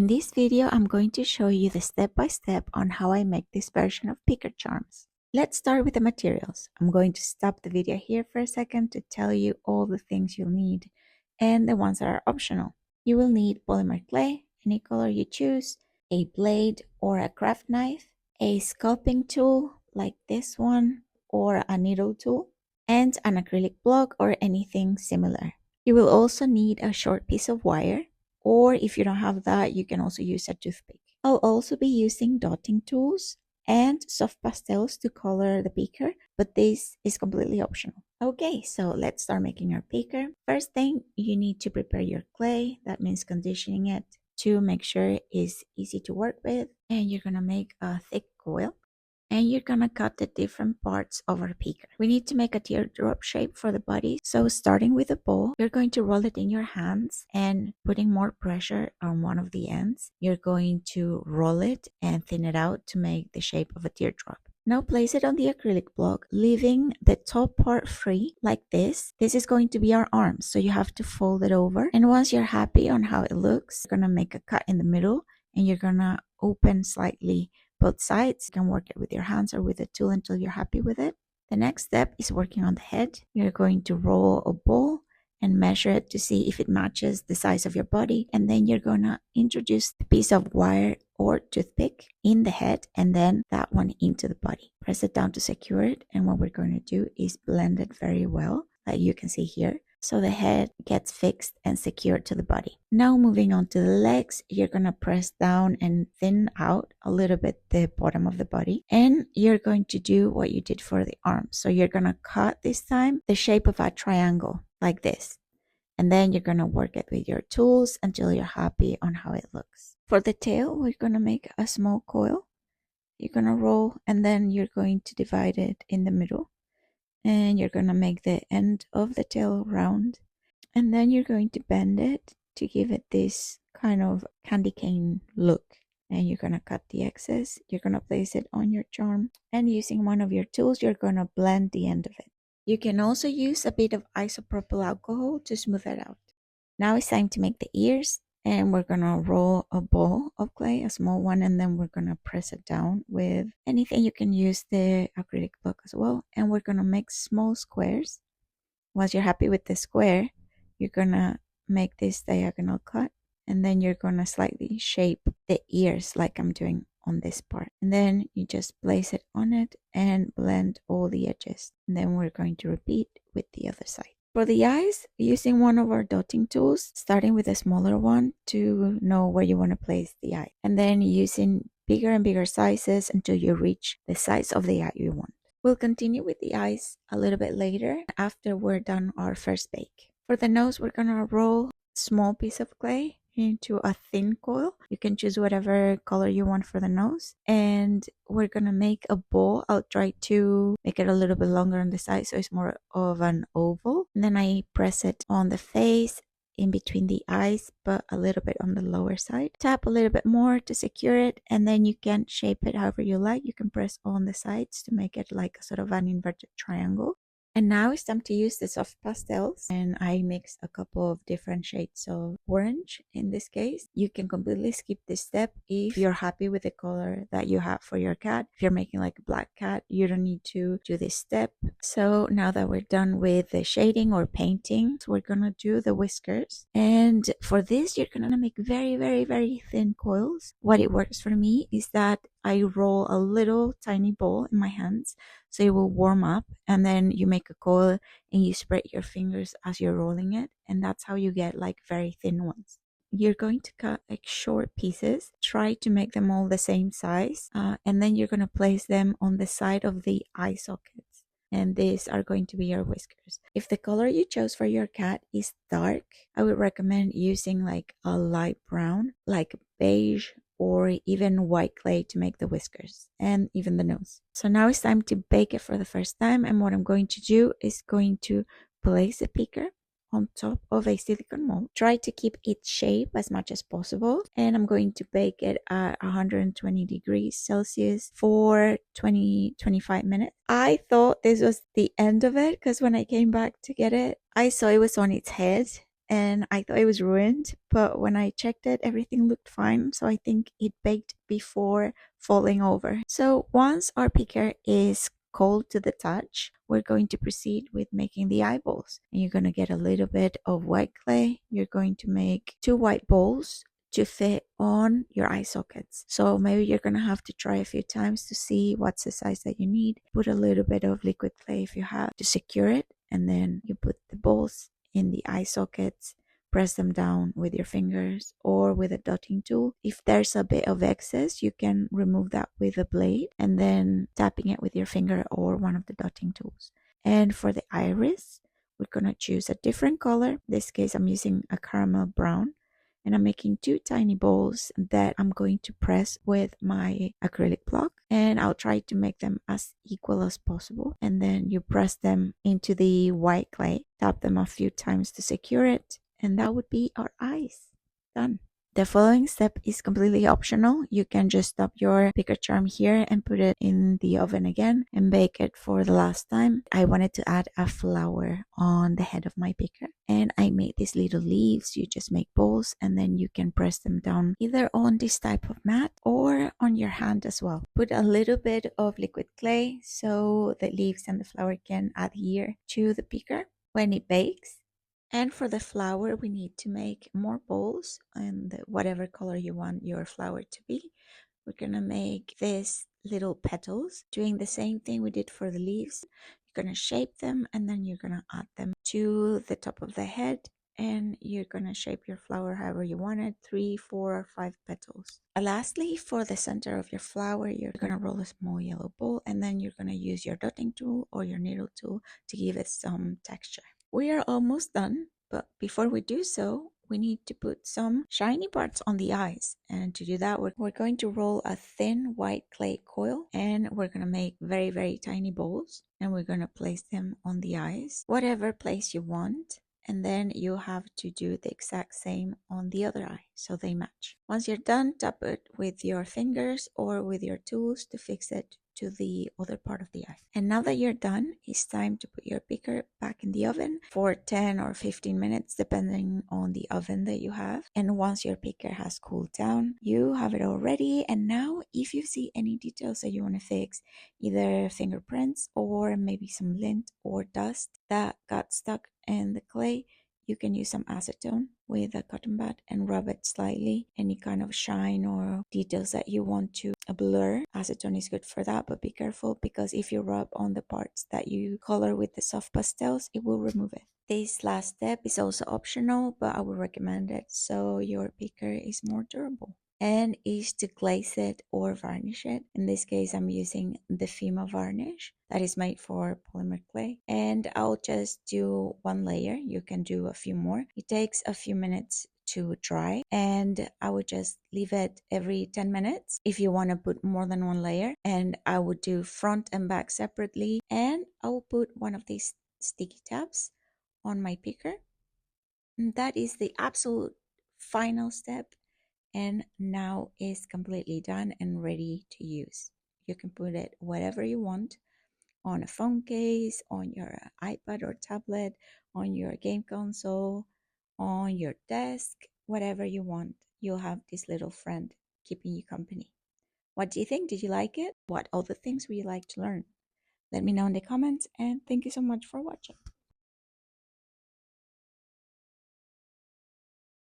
In this video, I'm going to show you the step-by-step on how I make this version of Picker Charms. Let's start with the materials. I'm going to stop the video here for a second to tell you all the things you'll need and the ones that are optional. You will need polymer clay, any color you choose, a blade or a craft knife, a sculpting tool like this one or a needle tool, and an acrylic block or anything similar. You will also need a short piece of wire, or if you don't have that, you can also use a toothpick. I'll also be using dotting tools and soft pastels to color the picker, but this is completely optional. Okay, so let's start making our picker. First thing, you need to prepare your clay. That means conditioning it to make sure it's easy to work with. And you're gonna make a thick coil. And you're gonna cut the different parts of our picker. We need to make a teardrop shape for the body. So starting with the ball, you're going to roll it in your hands and putting more pressure on one of the ends. You're going to roll it and thin it out to make the shape of a teardrop. Now place it on the acrylic block, leaving the top part free like this. This is going to be our arms, so you have to fold it over. And once you're happy on how it looks, you're gonna make a cut in the middle and you're gonna open slightly both sides. You can work it with your hands or with a tool until you're happy with it. The next step is working on the head. You're going to roll a ball and measure it to see if it matches the size of your body. And then you're going to introduce the piece of wire or toothpick in the head and then that one into the body. Press it down to secure it. And what we're going to do is blend it very well, like you can see here, so the head gets fixed and secured to the body. Now moving on to the legs, you're gonna press down and thin out a little bit the bottom of the body, and you're going to do what you did for the arms. So you're gonna cut this time the shape of a triangle like this, and then you're gonna work it with your tools until you're happy on how it looks. For the tail, we're gonna make a small coil. You're gonna roll and then you're going to divide it in the middle. And you're going to make the end of the tail round, and then you're going to bend it to give it this kind of candy cane look. And you're going to cut the excess. You're going to place it on your charm, and using one of your tools, you're going to blend the end of it. You can also use a bit of isopropyl alcohol to smooth it out. Now it's time to make the ears. And we're gonna roll a ball of clay, a small one, and then we're gonna press it down with anything. You can use the acrylic block as well. And we're gonna make small squares. Once you're happy with the square, you're gonna make this diagonal cut, and then you're gonna slightly shape the ears like I'm doing on this part. And then you just place it on it and blend all the edges. And then we're going to repeat with the other side. For the eyes, using one of our dotting tools, starting with a smaller one to know where you want to place the eye. And then using bigger and bigger sizes until you reach the size of the eye you want. We'll continue with the eyes a little bit later after we're done our first bake. For the nose, we're going to roll a small piece of clay into a thin coil. You can choose whatever color you want for the nose, and we're gonna make a ball. I'll try to make it a little bit longer on the side so it's more of an oval, and then I press it on the face in between the eyes but a little bit on the lower side. Tap a little bit more to secure it, and then you can shape it however you like. You can press on the sides to make it like a sort of an inverted triangle. And now it's time to use the soft pastels, and I mix a couple of different shades of orange in this case. You can completely skip this step if you're happy with the color that you have for your cat. If you're making like a black cat, you don't need to do this step. So now that we're done with the shading or painting, we're gonna do the whiskers. And for this, you're gonna make very, very, very thin coils. What it works for me is that I roll a little tiny ball in my hands so it will warm up, and then you make a coil and you spread your fingers as you're rolling it, and that's how you get like very thin ones. You're going to cut like short pieces. Try to make them all the same size, and then you're going to place them on the side of the eye sockets. And these are going to be your whiskers. If the color you chose for your cat is dark, I would recommend using like a light brown, like beige or even white clay to make the whiskers and even the nose. So now it's time to bake it for the first time, and what I'm going to do is going to place the picker on top of a silicone mold. Try to keep its shape as much as possible, and I'm going to bake it at 120 degrees Celsius for 20-25 minutes. I thought this was the end of it because when I came back to get it, I saw it was on its head and I thought it was ruined, but when I checked it, everything looked fine. So I think it baked before falling over. So once our picker is cold to the touch, we're going to proceed with making the eyeballs. And you're going to get a little bit of white clay. You're going to make 2 white balls to fit on your eye sockets. So maybe you're going to have to try a few times to see what's the size that you need. Put a little bit of liquid clay if you have to secure it, and then you put the balls in the eye sockets, press them down with your fingers or with a dotting tool. If there's a bit of excess, you can remove that with a blade and then tapping it with your finger or one of the dotting tools. And for the iris, we're going to choose a different color. In this case, I'm using a caramel brown, and I'm making 2 tiny balls that I'm going to press with my acrylic block, and I'll try to make them as equal as possible. And then you press them into the white clay, tap them a few times to secure it, and that would be our eyes. Done. The following step is completely optional. You can just stop your picker charm here and put it in the oven again and bake it for the last time. I wanted to add a flower on the head of my picker, and I made these little leaves. You just make balls and then you can press them down either on this type of mat or on your hand as well. Put a little bit of liquid clay so the leaves and the flower can adhere to the picker when it bakes. And for the flower, we need to make more balls and whatever color you want your flower to be. We're gonna make these little petals, doing the same thing we did for the leaves. You're gonna shape them and then you're gonna add them to the top of the head, and you're gonna shape your flower however you want it, 3, 4, or 5 petals. Lastly, for the center of your flower, you're gonna roll a small yellow ball, and then you're gonna use your dotting tool or your needle tool to give it some texture. We are almost done, but before we do so, we need to put some shiny parts on the eyes. And to do that, we're going to roll a thin white clay coil, and we're going to make very, very tiny balls, and we're going to place them on the eyes, whatever place you want. And then you have to do the exact same on the other eye so they match. Once you're done, tap it with your fingers or with your tools to fix it to the other part of the eye. And now that you're done, it's time to put your picker back in the oven for 10 or 15 minutes depending on the oven that you have. And once your picker has cooled down, you have it all ready. And now if you see any details that you want to fix, either fingerprints or maybe some lint or dust that got stuck in the clay, you can use some acetone with a cotton bud and rub it slightly. Any kind of shine or details that you want to blur, acetone is good for that, but be careful because if you rub on the parts that you color with the soft pastels, it will remove it. This last step is also optional, but I would recommend it so your picker is more durable, and is to glaze it or varnish it. In this case, I'm using the Fima varnish that is made for polymer clay, and I'll just do 1 layer. You can do a few more. It takes a few minutes to dry, and I would just leave it every 10 minutes if you want to put more than 1 layer. And I would do front and back separately, and I will put one of these sticky tabs on my picker. And that is the absolute final step, and now it's completely done and ready to use. You can put it whatever you want, on a phone case, on your iPad or tablet, on your game console, on your desk, whatever you want. You'll have this little friend keeping you company. What do you think? Did you like it? What other things would you like to learn? Let me know in the comments, and thank you so much for watching.